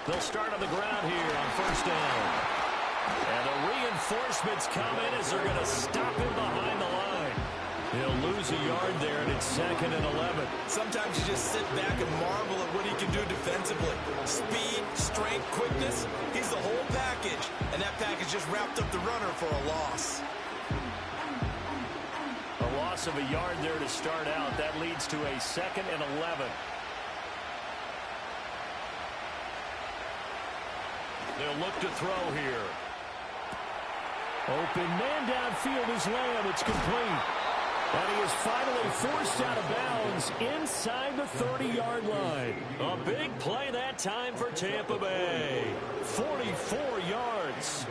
They'll start on the ground here on first down. And the reinforcements come in as they're going to stop him behind the line. He'll lose a yard there, and it's 2nd and 11. Sometimes you just sit back and marvel at what he can do defensively. Speed, strength, quickness, he's the whole package. And that package just wrapped up the runner for a loss. A loss of a yard there to start out. That leads to a 2nd and 11. They'll look to throw here. Open man downfield is Lamb. It's complete. And he is finally forced out of bounds inside the 30-yard line. A big play that time for Tampa Bay. 44 yards.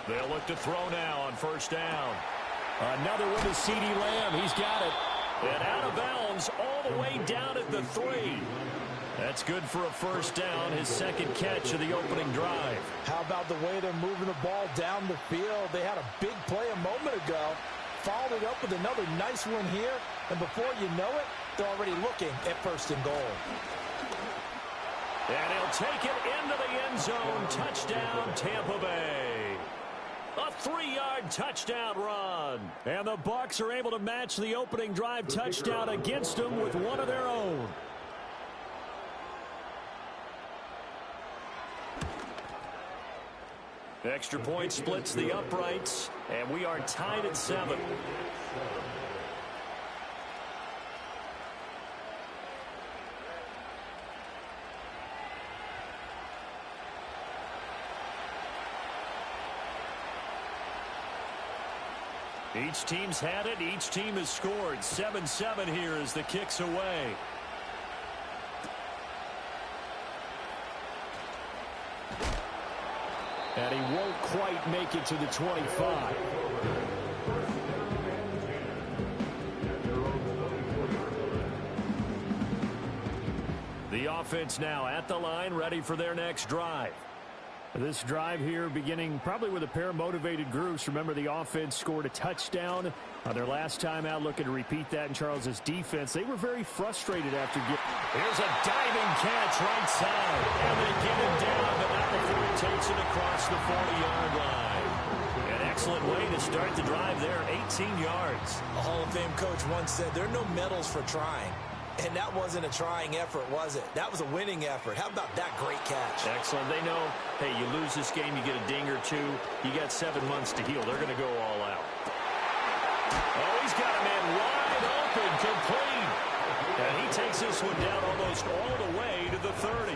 They'll look to throw now on first down. Another one to C.D. Lamb. He's got it. And out of bounds all the way down at the 3. That's good for a first down, his 2nd catch of the opening drive. How about the way they're moving the ball down the field? They had a big play a moment ago, followed it up with another nice one here, and before you know it, they're already looking at 1st and goal. And he'll take it into the end zone. Touchdown, Tampa Bay. A 3-yard touchdown run. And the Bucs are able to match the opening drive touchdown against them with one of their own. Extra point splits the uprights, and we are tied at 7. Each team's had it. Each team has scored. 7-7 here as the kick's away. And he won't quite make it to the 25. The offense now at the line, ready for their next drive. This drive here beginning probably with a pair of motivated groups. Remember, the offense scored a touchdown on their last time out. Looking to repeat that in Charles's defense. They were very frustrated after getting... Here's a diving catch right side. And they get him down, but not before he takes it across the 40-yard line. An excellent way to start the drive there, 18 yards. A Hall of Fame coach once said, there are no medals for trying. And that wasn't a trying effort, was it? That was a winning effort. How about that great catch? Excellent. They know, hey, you lose this game, you get a ding or two. You got 7 months to heal. They're going to go all out. Oh, he's got a man wide open, complete. And he takes this one down almost all the way to the 30.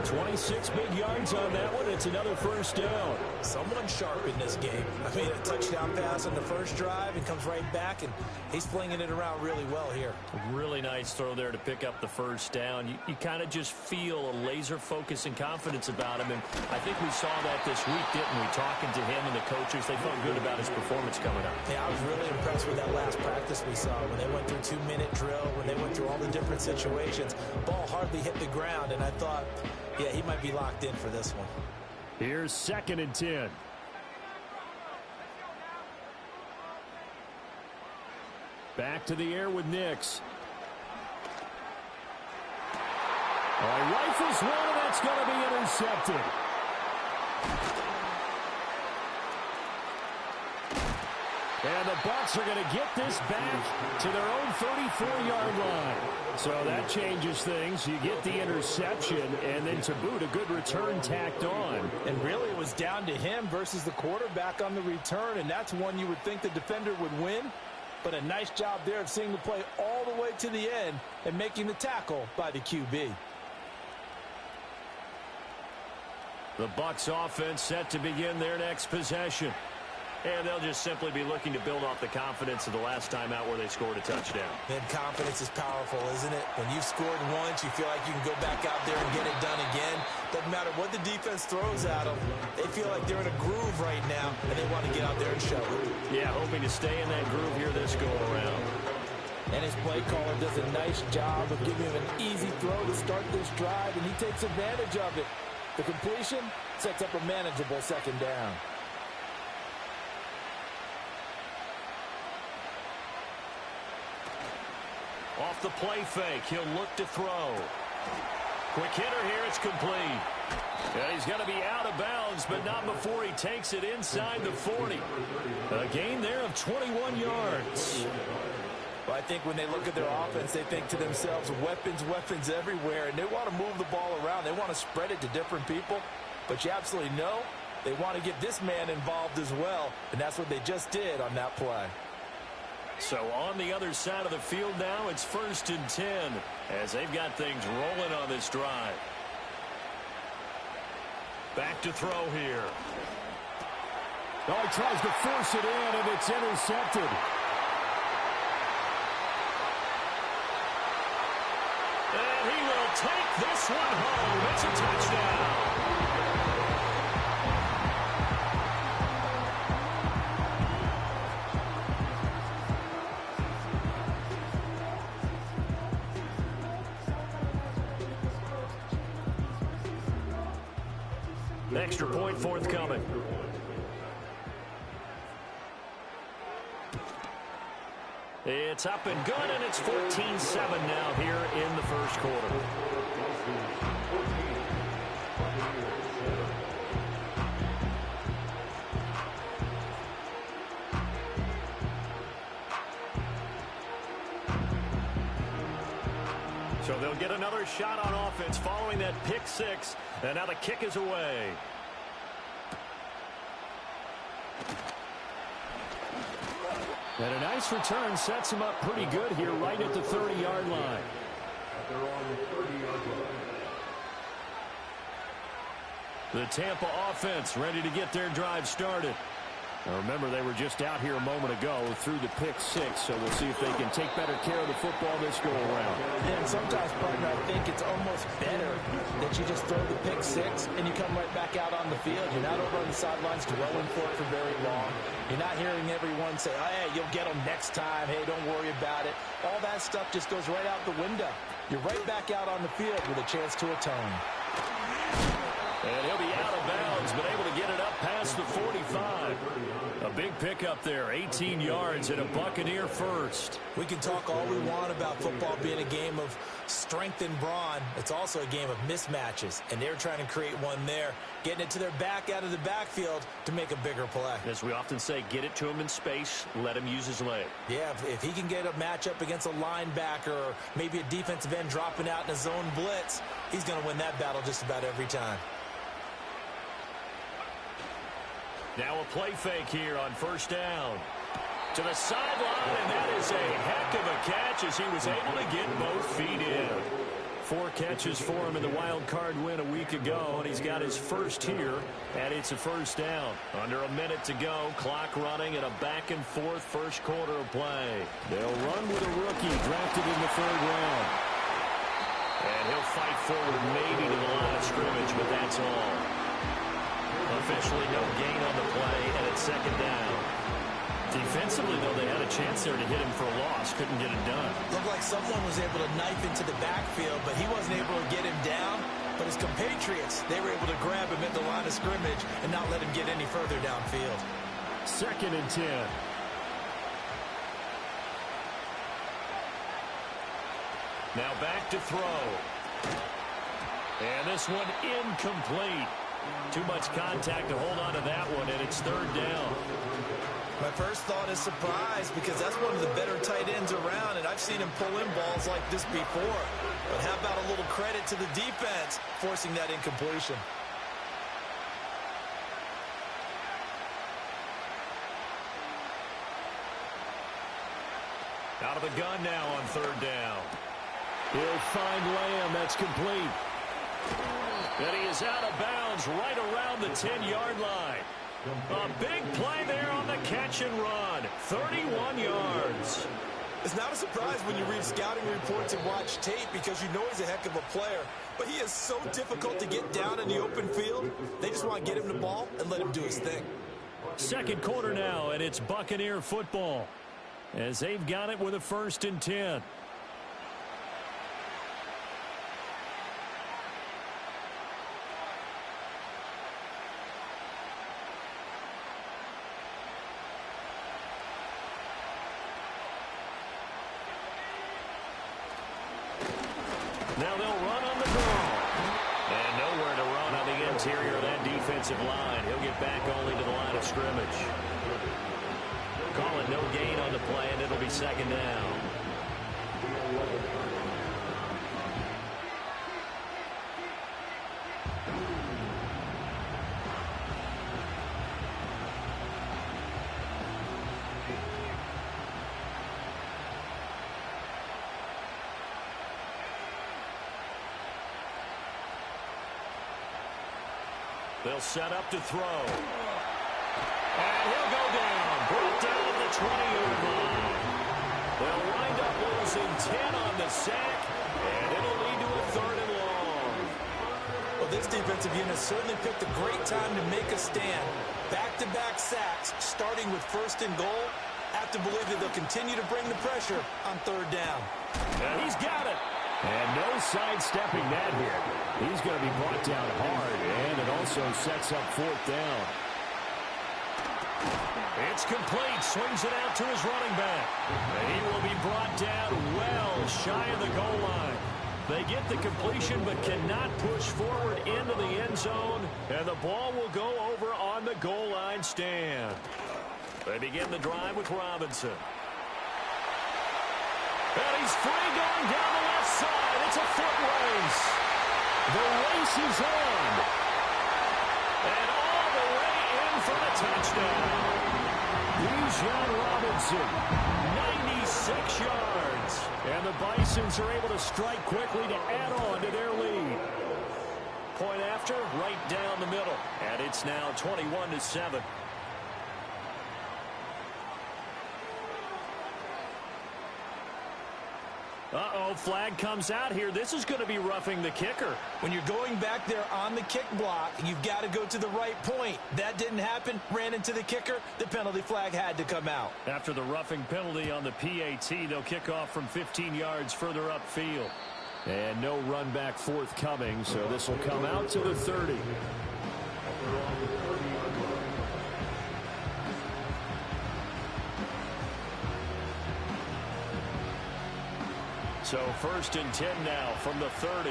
26 big yards on that one. It's another first down. Someone sharp in this game. I mean, a touchdown pass on the first drive and comes right back, and he's flinging it around really well here. Really nice throw there to pick up the first down. You kind of just feel a laser focus and confidence about him, and I think we saw that this week, didn't we? Talking to him and the coaches, they felt good about his performance coming up. Yeah, I was really impressed with that last practice we saw when they went through 2-minute drill, when they went through all the different situations. Ball hardly hit the ground, and I thought, yeah, he might be locked in for this one. Here's 2nd and 10. Back to the air with Nix. Rifles one, and that's going to be intercepted. And the Bucs are going to get this back to their own 34-yard line. So that changes things. You get the interception, and then to boot, a good return tacked on. And really, it was down to him versus the quarterback on the return, and that's one you would think the defender would win. But a nice job there of seeing the play all the way to the end and making the tackle by the QB. The Bucs offense set to begin their next possession. And they'll just simply be looking to build off the confidence of the last time out where they scored a touchdown. And confidence is powerful, isn't it? When you've scored once, you feel like you can go back out there and get it done again. Doesn't matter what the defense throws at them. They feel like they're in a groove right now, and they want to get out there and show it. Yeah, hoping to stay in that groove here this go-around. And his play caller does a nice job of giving him an easy throw to start this drive, and he takes advantage of it. The completion sets up a manageable 2nd down. Off the play fake, he'll look to throw. Quick hitter here, it's complete. And he's going to be out of bounds, but not before he takes it inside the 40. A gain there of 21 yards. Well, I think when they look at their offense, they think to themselves, weapons, weapons everywhere, and they want to move the ball around. They want to spread it to different people, but you absolutely know they want to get this man involved as well, and that's what they just did on that play. So on the other side of the field now, it's 1st and 10 as they've got things rolling on this drive. Back to throw here. Oh, he tries to force it in, and it's intercepted. And he will take this one home. It's a touchdown. Extra point forthcoming. It's up and good, and it's 14-7 now here in the first quarter. So they'll get another shot on offense following that pick six, and now the kick is away. And a nice return sets him up pretty good here right at the 30-yard line. The Tampa offense ready to get their drive started. Now remember, they were just out here a moment ago through the pick six, so we'll see if they can take better care of the football this go-around. And sometimes, partner, I think it's almost better that you just throw the pick six and you come right back out on the field. You're not over on the sidelines dwelling for it for very long. You're not hearing everyone say, hey, you'll get them next time. Hey, don't worry about it. All that stuff just goes right out the window. You're right back out on the field with a chance to atone. And he'll be out of bounds, but able to get it up past the 45. A big pickup there, 18 yards and a Buccaneer first. We can talk all we want about football being a game of strength and brawn. It's also a game of mismatches, and they're trying to create one there, getting it to their back out of the backfield to make a bigger play. As we often say, get it to him in space, let him use his leg. Yeah, if he can get a matchup against a linebacker or maybe a defensive end dropping out in a zone blitz, he's going to win that battle just about every time. Now a play fake here on first down. To the sideline, and that is a heck of a catch as he was able to get both feet in. 4 catches for him in the wild card win a week ago, and he's got his first here, and it's a first down. Under a minute to go, clock running, and a back-and-forth first quarter of play. They'll run with a rookie drafted in the 3rd round. And he'll fight forward maybe to the line of scrimmage, but that's all. Officially no gain on the play, and it's 2nd down. Defensively, though, they had a chance there to hit him for a loss. Couldn't get it done. Looked like someone was able to knife into the backfield, but he wasn't able to get him down. But his compatriots, they were able to grab him at the line of scrimmage and not let him get any further downfield. 2nd and 10. Now back to throw. And this one incomplete. Too much contact to hold on to that one, and it's 3rd down. My first thought is surprise because that's one of the better tight ends around, and I've seen him pull in balls like this before. But how about a little credit to the defense forcing that incompletion? Out of the gun now on 3rd down. He'll find Lamb. That's complete. And he is out of bounds right around the 10-yard line. A big play there on the catch and run. 31 yards. It's not a surprise when you read scouting reports and watch tape because you know he's a heck of a player. But he is so difficult to get down in the open field. They just want to get him the ball and let him do his thing. 2nd quarter now, and it's Buccaneer football as they've got it with a 1st and 10. Now they'll run on the ball. And nowhere to run on the interior of that defensive line. He'll get back only to the line of scrimmage. Calling no gain on the play, and it'll be second down. They'll set up to throw. And he'll go down. Brought down at the 20-yard line. They'll wind up losing 10 on the sack, and it'll lead to a 3rd and long. Well, this defensive unit certainly picked a great time to make a stand. Back-to-back sacks, starting with 1st and goal. Have to believe that they'll continue to bring the pressure on 3rd down. And he's got it. And no sidestepping that here. He's going to be brought down hard, and it also sets up 4th down. It's complete. Swings it out to his running back. And he will be brought down well shy of the goal line. They get the completion but cannot push forward into the end zone, and the ball will go over on the goal line stand. They begin the drive with Robinson. And he's free going down the left side. It's a foot race. The race is on. And all the way in for the touchdown. Bijan Robinson, 96 yards. And the Bisons are able to strike quickly to add on to their lead. Point after, right down the middle. And it's now 21-7. Uh-oh, flag comes out here. This is going to be roughing the kicker. When you're going back there on the kick block, you've got to go to the right point. That didn't happen. Ran into the kicker. The penalty flag had to come out. After the roughing penalty on the PAT, they'll kick off from 15 yards further upfield. And no run back forthcoming, so this will come out to the 30. So 1st and 10 now from the 30.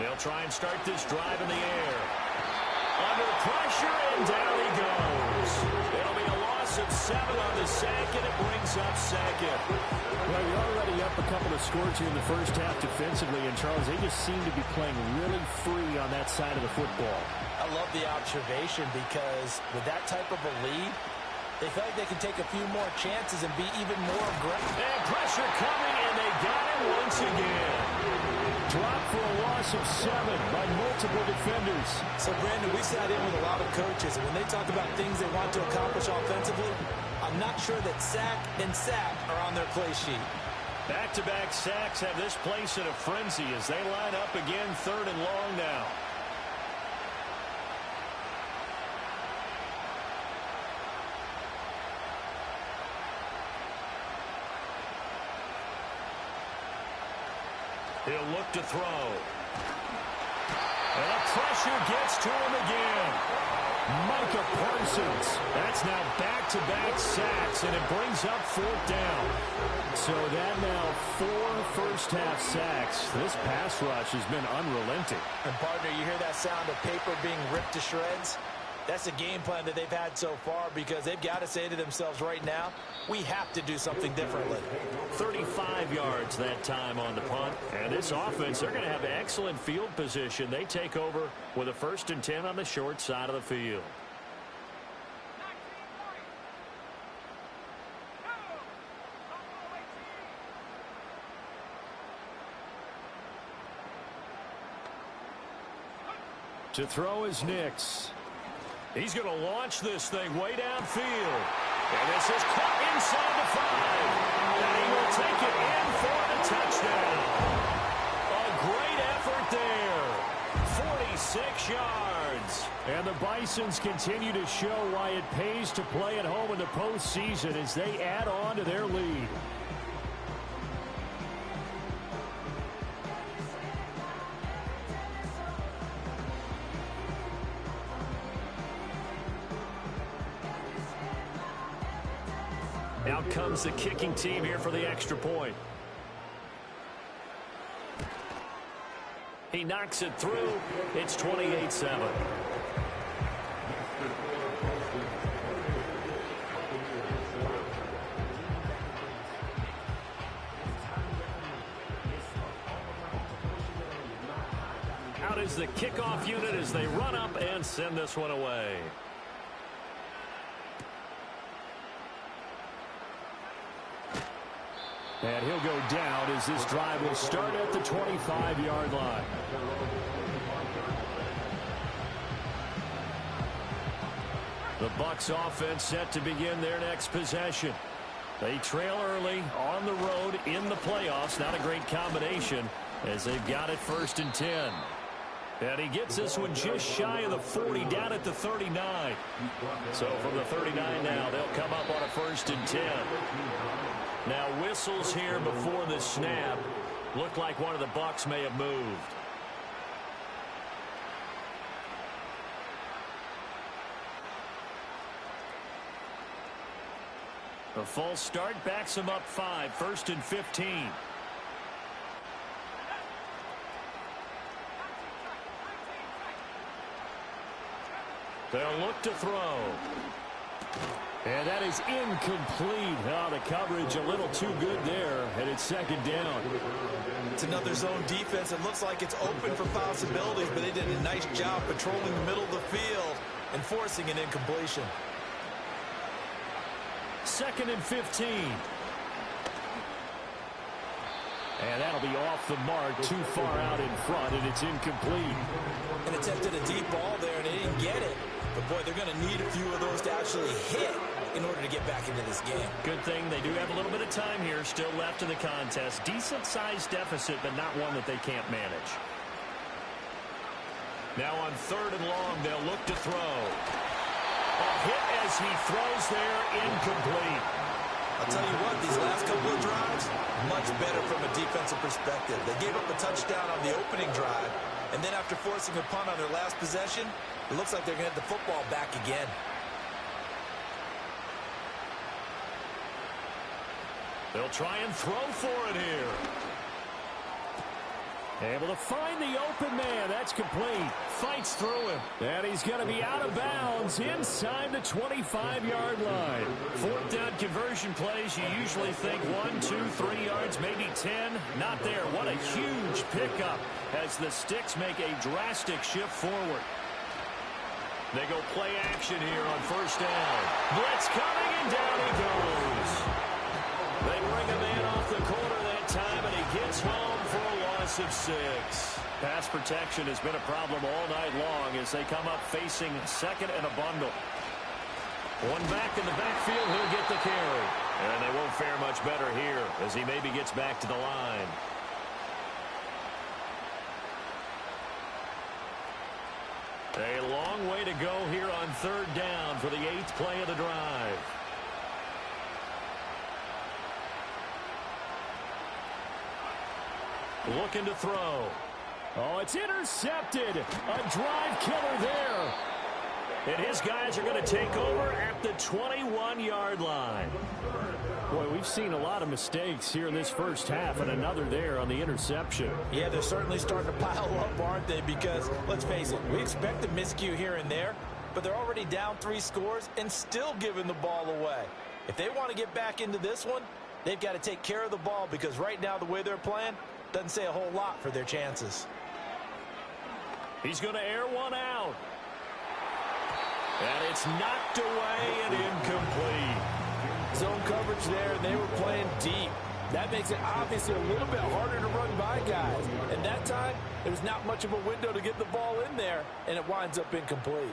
They'll try and start this drive in the air. Under pressure, and down he goes. It'll be a loss of 7 on the sack, and it brings up 2nd. Well, you're already up a couple of scores here in the first half defensively, and Charles, they just seem to be playing really free on that side of the football. I love the observation because with that type of a lead, they feel like they can take a few more chances and be even more aggressive. And pressure coming, and they got him once again. Dropped for a loss of 7 by multiple defenders. So, Brandon, we sat in with a lot of coaches, and when they talk about things they want to accomplish offensively, I'm not sure that sack and sack are on their play sheet. Back-to-back sacks have this place in a frenzy as they line up again 3rd and long now. He'll look to throw. And the pressure gets to him again. Micah Parsons. That's now back-to-back sacks, and it brings up 4th down. So that now 4 first-half sacks. This pass rush has been unrelenting. And, partner, you hear that sound of paper being ripped to shreds? That's a game plan that they've had so far because they've got to say to themselves right now, we have to do something differently. 35 yards that time on the punt. And this offense, they're going to have excellent field position. They take over with a 1st and 10 on the short side of the field. To throw is Nix. He's going to launch this thing way downfield. And this is caught inside the 5. And he will take it in for the touchdown. A great effort there. 46 yards. And the Bisons continue to show why it pays to play at home in the postseason as they add on to their lead. Out comes the kicking team here for the extra point. He knocks it through. It's 28-7. Out is the kickoff unit as they run up and send this one away. And he'll go down as this drive will start at the 25-yard line. The Bucs offense set to begin their next possession. They trail early on the road in the playoffs. Not a great combination as they've got it 1st and 10. And he gets this one just shy of the 40, down at the 39. So from the 39 now, they'll come up on a 1st and 10. Now whistles here before the snap. Looked like one of the Bucs may have moved. A false start backs him up 5, 1st and 15. They'll look to throw. And that is incomplete. Oh, the coverage a little too good there, and it's 2nd down. It's another zone defense. It looks like it's open for possibilities, but they did a nice job patrolling the middle of the field and forcing an incompletion. 2nd and 15. And that'll be off the mark, too far out in front, and it's incomplete. And attempted a deep ball there, and they didn't get it. But, boy, they're going to need a few of those to actually hit in order to get back into this game. Good thing they do have a little bit of time here still left in the contest. Decent-sized deficit, but not one that they can't manage. Now on 3rd and long, they'll look to throw. A hit as he throws there, incomplete. I'll tell you what, these last couple of drives, much better from a defensive perspective. They gave up a touchdown on the opening drive, and then after forcing a punt on their last possession, it looks like they're going to get the football back again. They'll try and throw for it here. Able to find the open man. That's complete. Fights through him. And he's going to be out of bounds inside the 25-yard line. 4th down conversion plays, you usually think 1, 2, 3 yards, maybe 10. Not there. What a huge pickup as the Sticks make a drastic shift forward. They go play action here on 1st down. Blitz coming, and down he goes. They bring a man off the corner that time, and he gets home for a loss of 6. Pass protection has been a problem all night long as they come up facing 2nd and a bundle. One back in the backfield, he'll get the carry. And they won't fare much better here as he maybe gets back to the line. A long way to go here on 3rd down for the 8th play of the drive. Looking to throw. Oh, it's intercepted. A drive killer there. And his guys are going to take over at the 21-yard line. Boy, we've seen a lot of mistakes here in this first half, and another there on the interception. Yeah, they're certainly starting to pile up, aren't they? Because, let's face it, we expect a miscue here and there, but they're already down 3 scores and still giving the ball away. If they want to get back into this one, they've got to take care of the ball because right now the way they're playing doesn't say a whole lot for their chances. He's going to air one out. And it's knocked away and incomplete. Zone coverage there, and they were playing deep. That makes it obviously a little bit harder to run by guys. And that time, there was not much of a window to get the ball in there, and it winds up incomplete.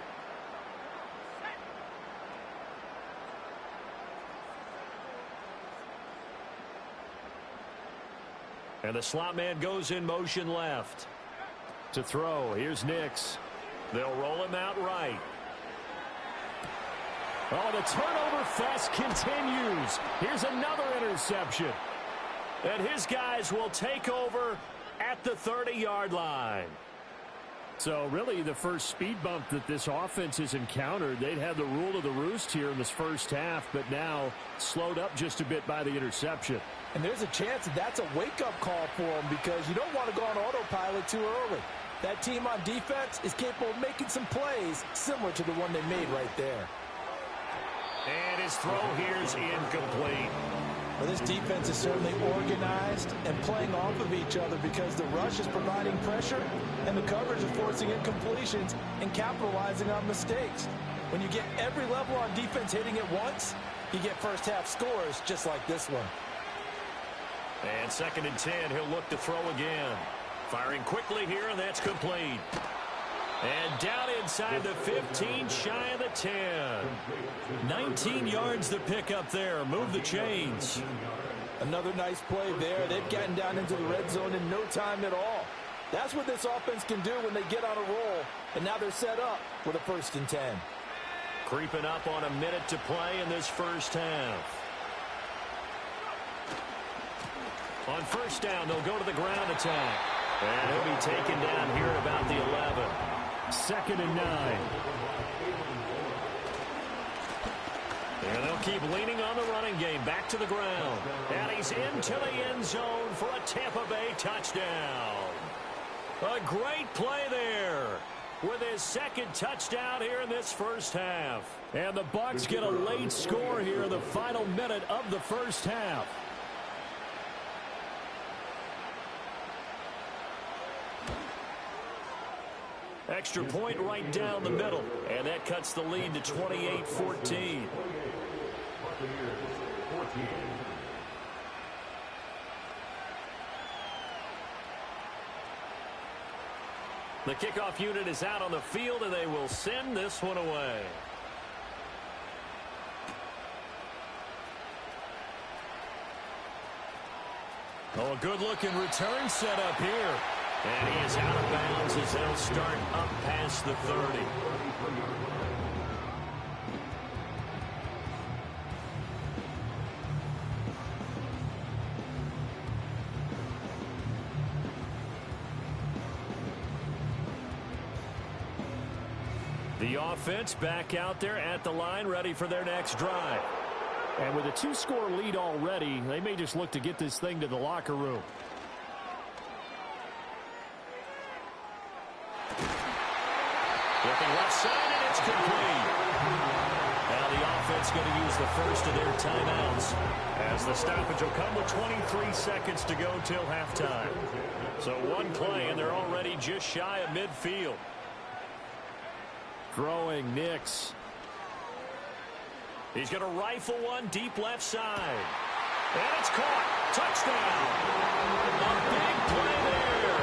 And the slot man goes in motion left. To throw, here's Nix. They'll roll him out right. Oh, the turnover fest continues. Here's another interception. And his guys will take over at the 30-yard line. So really the first speed bump that this offense has encountered, they'd had the rule of the roost here in this first half, but now slowed up just a bit by the interception. And there's a chance that that's a wake-up call for them because you don't want to go on autopilot too early. That team on defense is capable of making some plays similar to the one they made right there. And his throw here is incomplete. Well, this defense is certainly organized and playing off of each other because the rush is providing pressure and the coverage is forcing incompletions and capitalizing on mistakes. When you get every level on defense hitting at once, you get first half scores just like this one. And 2nd and 10, he'll look to throw again. Firing quickly here, and that's complete. And down inside the 15, shy of the 10. 19 yards to pick up there. Move the chains. Another nice play there. They've gotten down into the red zone in no time at all. That's what this offense can do when they get on a roll. And now they're set up with a 1st and 10. Creeping up on a minute to play in this first half. On 1st down, they'll go to the ground attack. And he'll be taken down here at about the 11. 2nd and 9. And they'll keep leaning on the running game. Back to the ground. And he's into the end zone for a Tampa Bay touchdown. A great play there with his 2nd touchdown here in this first half. And the Bucs get a late score here in the final minute of the first half. Extra point right down the middle. And that cuts the lead to 28-14. The kickoff unit is out on the field, and they will send this one away. Oh, a good-looking return set up here. And he is out of bounds as they'll start up past the 30. The offense back out there at the line, ready for their next drive. And with a 2-score lead already, they may just look to get this thing to the locker room. Looking left side, and it's complete. Now the offense going to use the first of their timeouts as the stoppage will come with 23 seconds to go till halftime. So one play, and they're already just shy of midfield. Throwing Nix. He's going to rifle one deep left side. And it's caught. Touchdown. A big play there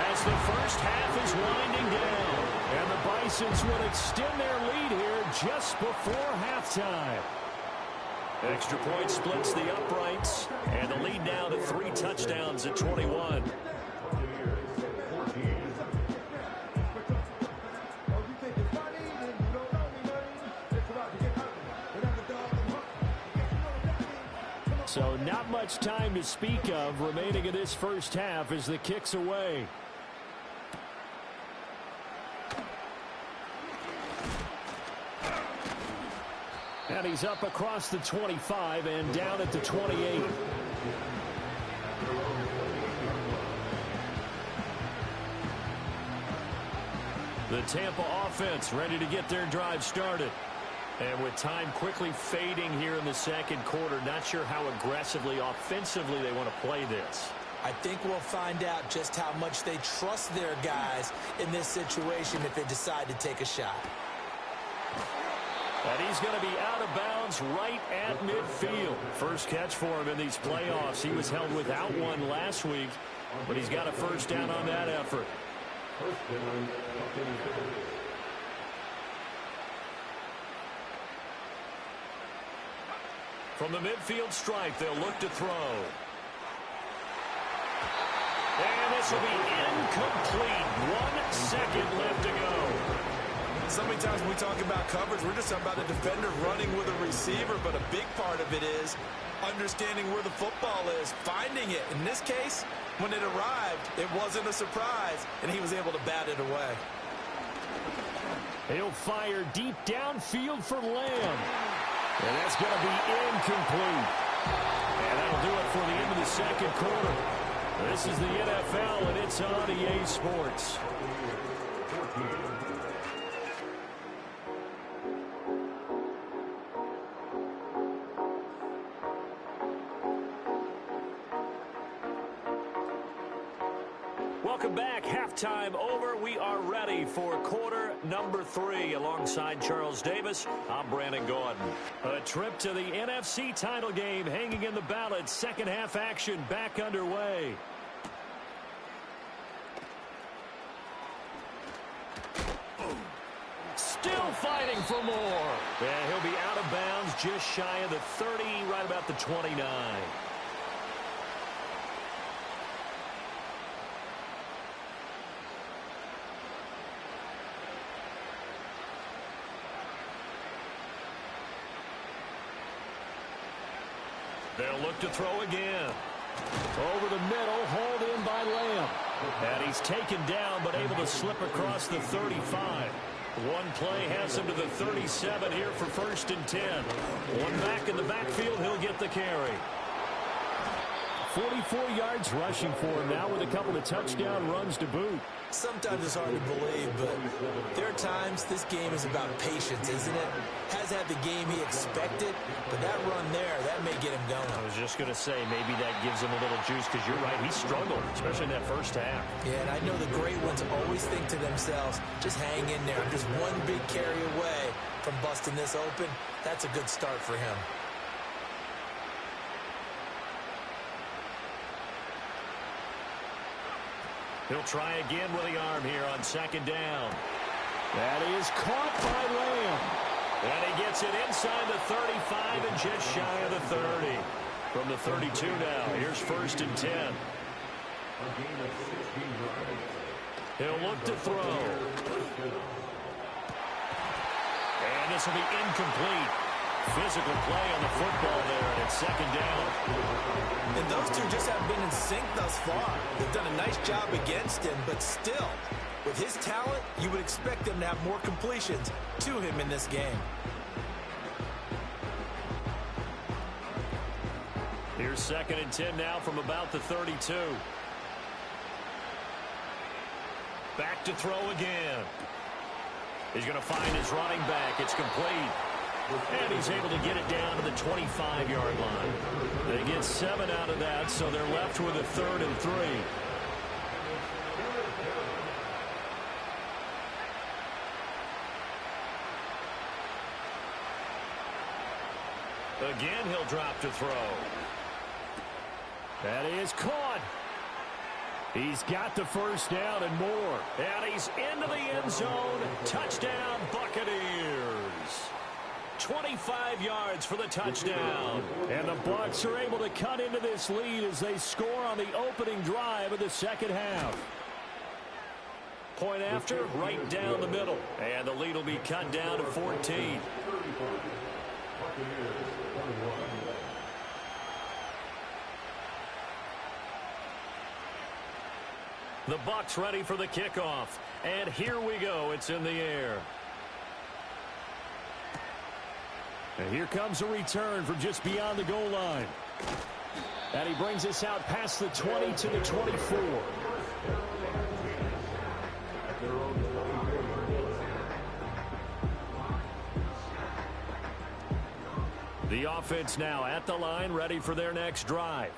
as the first half is winding down. And the Bisons will extend their lead here just before halftime. Extra point splits the uprights. And the lead now to 3 touchdowns at 21. So not much time to speak of remaining in this first half as the kick's away. And he's up across the 25 and down at the 28. The Tampa offense ready to get their drive started. And with time quickly fading here in the second quarter, not sure how aggressively, offensively they want to play this. I think we'll find out just how much they trust their guys in this situation if they decide to take a shot. And he's going to be out of bounds right at midfield. First catch for him in these playoffs. He was held without one last week, but he's got a first down on that effort. From the midfield stripe, they'll look to throw. And this will be incomplete. 1 second left to go. So many times when we talk about coverage, we're just talking about the defender running with a receiver, but a big part of it is understanding where the football is, finding it. In this case, when it arrived, it wasn't a surprise, and he was able to bat it away. He'll fire deep downfield for Lamb. And that's going to be incomplete. And that'll do it for the end of the second quarter. This is the NFL, and it's on EA Sports. Welcome back. Halftime over. We are ready for quarter number 3. Alongside Charles Davis, I'm Brandon Gordon. A trip to the NFC title game hanging in the balance. Second half action back underway. Still fighting for more. And he'll be out of bounds just shy of the 30, right about the 29. They'll look to throw again. Over the middle, hauled in by Lamb. And he's taken down, but able to slip across the 35. One play has him to the 37 here for 1st and 10. One back in the backfield, he'll get the carry. 44 yards rushing for him now with a couple of touchdown runs to boot. Sometimes it's hard to believe, but there are times this game is about patience, isn't it? Has had the game he expected, but that run there, that may get him going. I was just going to say, maybe that gives him a little juice, because you're right, he struggled, especially in that first half. Yeah, and I know the great ones always think to themselves, just hang in there. I'm just one big carry away from busting this open. That's a good start for him. He'll try again with the arm here on 2nd down. That is caught by Lamb. And he gets it inside the 35 and just shy of the 30. From the 32 now, here's 1st and 10. He'll look to throw. And this will be incomplete. Physical play on the football there, and it's 2nd down. And those two just haven't been in sync thus far. They've done a nice job against him, but still, with his talent, you would expect them to have more completions to him in this game. Here's 2nd and 10 now from about the 32. Back to throw again. He's going to find his running back. It's complete. And he's able to get it down to the 25-yard line. They get 7 out of that, so they're left with a 3rd and 3. Again, he'll drop to throw. That is caught. He's got the 1st down and more. And he's into the end zone. Touchdown, Buccaneers. 25 yards for the touchdown. And the Bucs are able to cut into this lead as they score on the opening drive of the second half. Point after, right down the middle. And the lead will be cut down to 14. The Bucs ready for the kickoff. And here we go. It's in the air. And here comes a return from just beyond the goal line. And he brings us out past the 20 to the 24. The offense now at the line, ready for their next drive.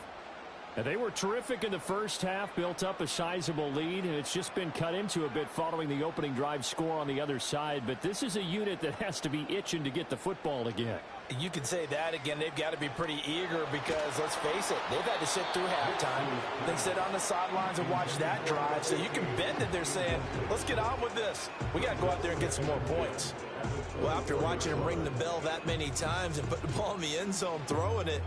And they were terrific in the first half, built up a sizable lead, and it's just been cut into a bit following the opening drive score on the other side. But this is a unit that has to be itching to get the football again. You can say that again. They've got to be pretty eager because, let's face it, they've had to sit through halftime, then sit on the sidelines and watch that drive. So you can bet that they're saying, let's get on with this. We got to go out there and get some more points. Well, after watching him ring the bell that many times and put the ball in the end zone, throwing it,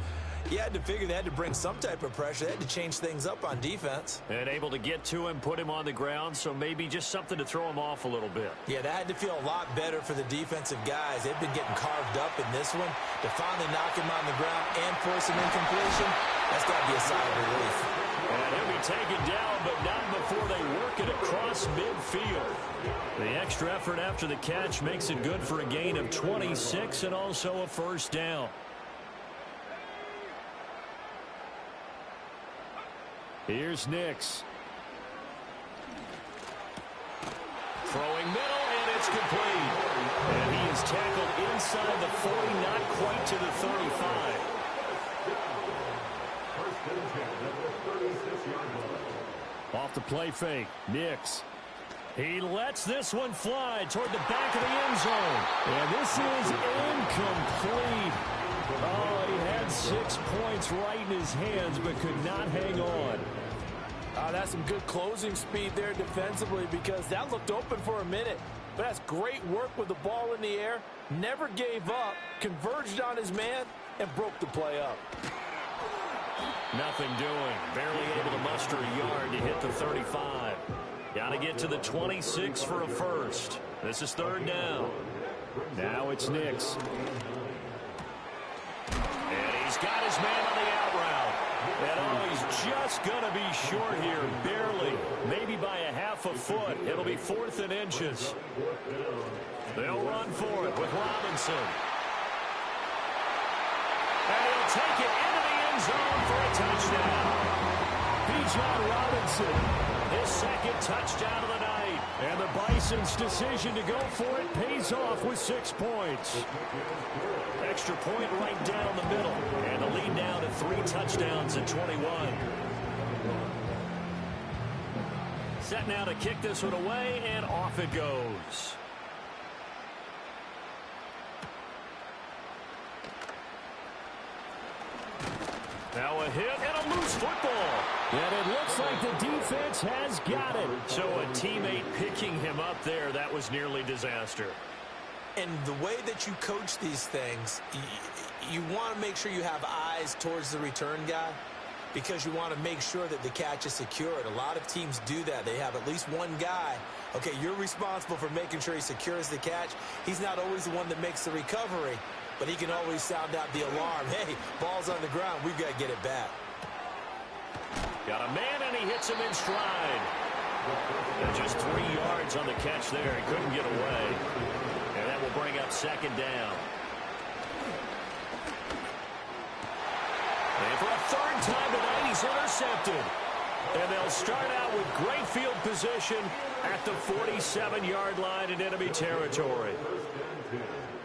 You had to figure they had to bring some type of pressure. They had to change things up on defense. And able to get to him, put him on the ground, so maybe just something to throw him off a little bit. Yeah, that had to feel a lot better for the defensive guys. They've been getting carved up in this one. To finally knock him on the ground and force an incompletion, that's got to be a sigh of relief. And he'll be taken down, but not before they work it across midfield. The extra effort after the catch makes it good for a gain of 26 and also a first down. Here's Nix. Throwing middle, and it's complete. And he is tackled inside the 40, not quite to the 35. Off the play fake, Nix. He lets this one fly toward the back of the end zone. And this is incomplete. Oh, he had 6 points right in his hands, but could not hang on. That's some good closing speed there defensively, because that looked open for a minute. But that's great work with the ball in the air. Never gave up, converged on his man, and broke the play up. Nothing doing. Barely able to muster a yard to hit the 35. Got to get to the 26 for a first. This is third down. Now it's Nix. And he's got his man on the out route. And oh, he's just going to be short here, barely. Maybe by a half a foot. It'll be 4th and inches. They'll run for it with Robinson. And he'll take it into the end zone for a touchdown. Bijan Robinson, his second touchdown of the night. And the Bisons' decision to go for it pays off with 6 points. Extra point right down the middle. And the lead now to 3 touchdowns at 21. Set now to kick this one away, and off it goes. Now a hit and a loose football. And it looks like the defense has got it. So a teammate picking him up there, that was nearly disaster. And the way that you coach these things, you want to make sure you have eyes towards the return guy, because you want to make sure that the catch is secured. A lot of teams do that. They have at least one guy. Okay, you're responsible for making sure he secures the catch. He's not always the one that makes the recovery, but he can always sound out the alarm. Hey, ball's on the ground. We've got to get it back. Got a man, and he hits him in stride. And just 3 yards on the catch there. He couldn't get away. And that will bring up second down. And for a third time tonight, he's intercepted. And they'll start out with great field position at the 47-yard line in enemy territory.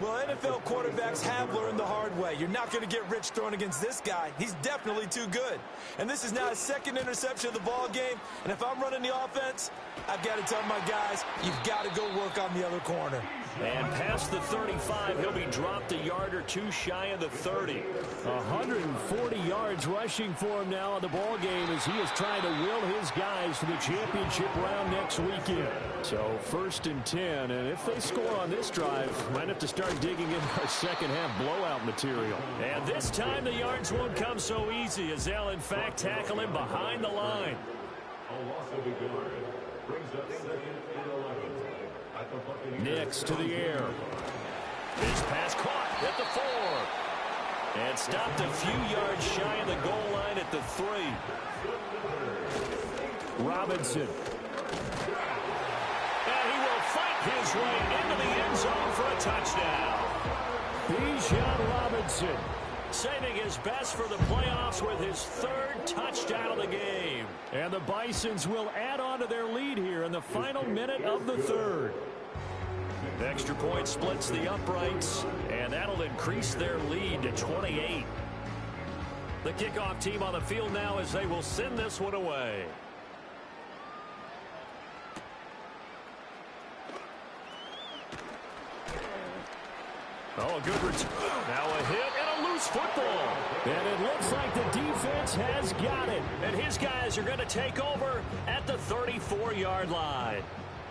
Well, NFL quarterbacks have learned the hard way. You're not going to get rich throwing against this guy. He's definitely too good. And this is now his second interception of the ball game. And if I'm running the offense, I've got to tell my guys, you've got to go work on the other corner. And past the 35, he'll be dropped a yard or two shy of the 30. 140 yards rushing for him now in the ball game as he is trying to will his guys to the championship round next weekend. So 1st and 10, and if they score on this drive, might have to start digging in our second half blowout material. And this time the yards won't come so easy as they'll in fact tackle him behind the line. Nix to the air. His pass caught at the 4. And stopped a few yards shy of the goal line at the 3. Robinson. And he will fight his way into the end zone for a touchdown. Bijan Robinson saving his best for the playoffs with his 3rd touchdown of the game. And the Bisons will add on to their lead here in the final minute of the 3rd. The extra point splits the uprights, and that'll increase their lead to 28. The kickoff team on the field now as they will send this one away. Oh, a good return. Now a hit and a loose football. And it looks like the defense has got it. And his guys are going to take over at the 34-yard line.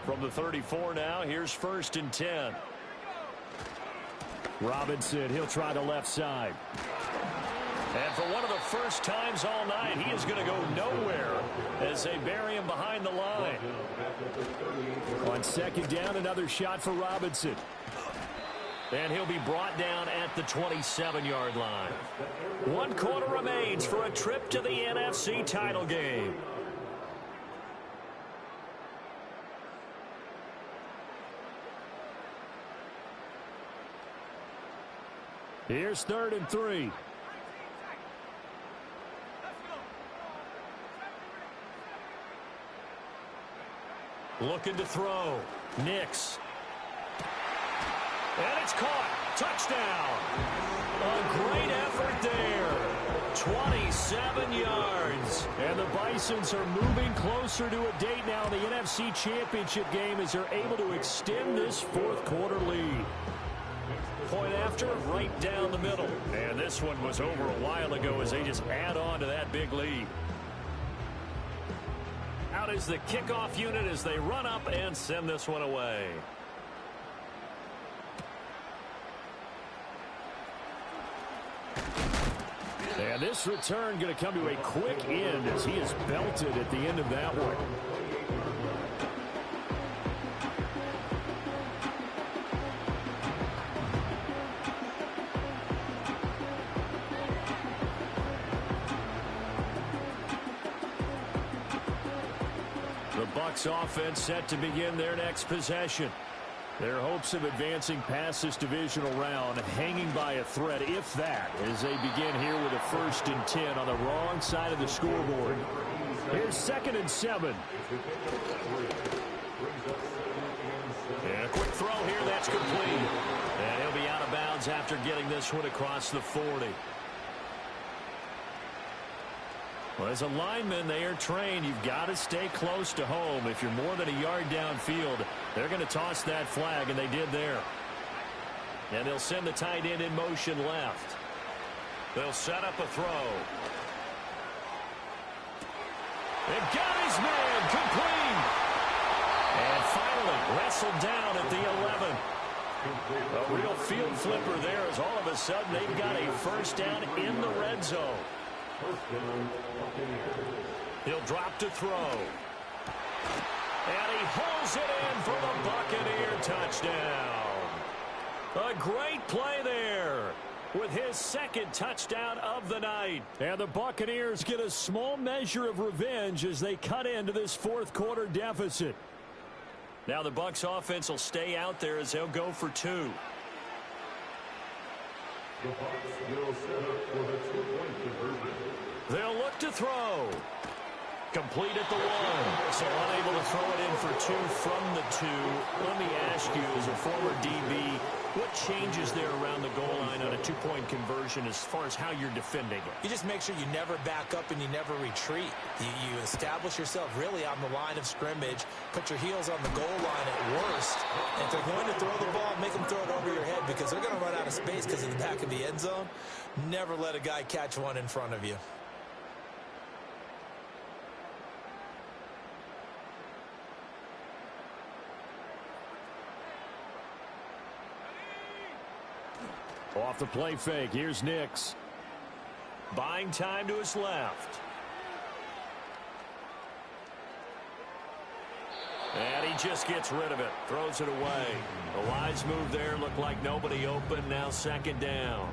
From the 34 now, here's 1st and 10. Robinson, he'll try the left side. And for one of the first times all night, he is going to go nowhere as they bury him behind the line. On second down, another shot for Robinson. And he'll be brought down at the 27-yard line. 1 quarter remains for a trip to the NFC title game. Here's 3rd and 3. Looking to throw. Nix. And it's caught. Touchdown. A great effort there. 27 yards. And the Bisons are moving closer to a date now in the NFC Championship game as they're able to extend this 4th quarter lead. Point after, right down the middle. And this one was over a while ago as they just add on to that big lead. Out is the kickoff unit as they run up and send this one away. And this return going to come to a quick end as he is belted at the end of that one. The Bucs offense set to begin their next possession. Their hopes of advancing past this divisional round hanging by a thread, if that, as they begin here with a 1st and 10 on the wrong side of the scoreboard. Here's 2nd and 7. And a quick throw here, that's complete. And he'll be out of bounds after getting this one across the 40. Well, as a lineman, they are trained. You've got to stay close to home. If you're more than a yard downfield, they're going to toss that flag, and they did there. And they'll send the tight end in motion left. They'll set up a throw. It got his man complete. And finally wrestled down at the 11. A real field flipper there as all of a sudden they've got a 1st down in the red zone. He'll drop to throw. And he hauls it in for the Buccaneer touchdown. A great play there with his 2nd touchdown of the night. And the Buccaneers get a small measure of revenge as they cut into this 4th quarter deficit. Now the Bucs offense will stay out there as they'll go for 2. The Bucs will set up for the 2-point conversion. They'll look to throw. Complete at the 1. So unable to throw it in for 2 from the 2. Let me ask you, as a former DB, what changes there around the goal line on a 2-point conversion as far as how you're defending it? You just make sure you never back up and you never retreat. You establish yourself really on the line of scrimmage. Put your heels on the goal line at worst. And if they're going to throw the ball, make them throw it over your head because they're going to run out of space because of the back of the end zone. Never let a guy catch one in front of you. Off the play fake, here's Nix. Buying time to his left. And he just gets rid of it. Throws it away. A wise move there. Looked like nobody open. Now 2nd down.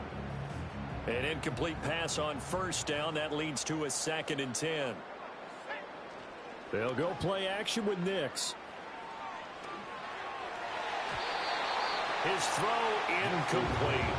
An incomplete pass on 1st down. That leads to a 2nd and 10. They'll go play action with Nix. His throw incomplete.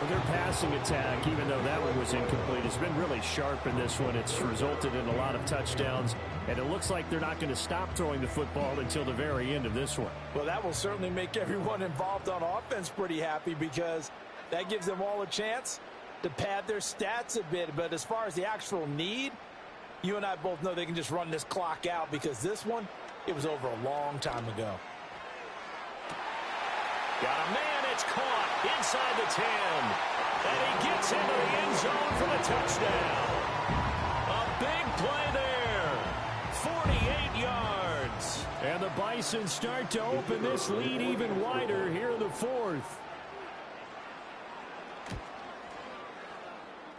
Well, their passing attack, even though that one was incomplete, has been really sharp in this one. It's resulted in a lot of touchdowns, and it looks like they're not going to stop throwing the football until the very end of this one. Well, that will certainly make everyone involved on offense pretty happy because that gives them all a chance to pad their stats a bit. But as far as the actual need, you and I both know they can just run this clock out because this one, it was over a long time ago. Got a man, it's caught inside the 10. And he gets into the end zone for the touchdown. A big play there. 48 yards. And the Bisons start to open this lead even wider here in the 4th.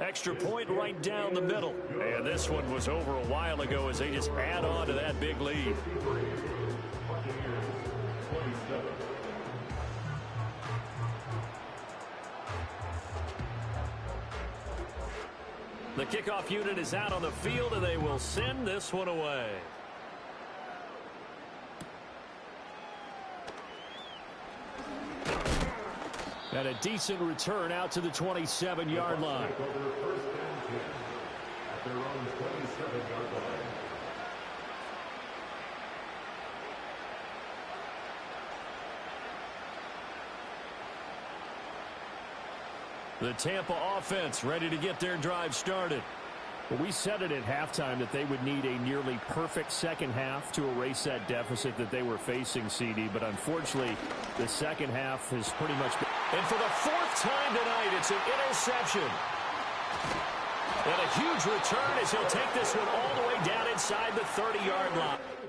Extra point right down the middle. And this one was over a while ago as they just add on to that big lead. The kickoff unit is out on the field, and they will send this one away. And a decent return out to the 27-yard line. The Tampa offense ready to get their drive started. Well, we said it at halftime that they would need a nearly perfect second half to erase that deficit that they were facing, CD. But unfortunately, the second half has pretty much been... And for the fourth time tonight, it's an interception. And a huge return as he'll take this one all the way down inside the 30-yard line.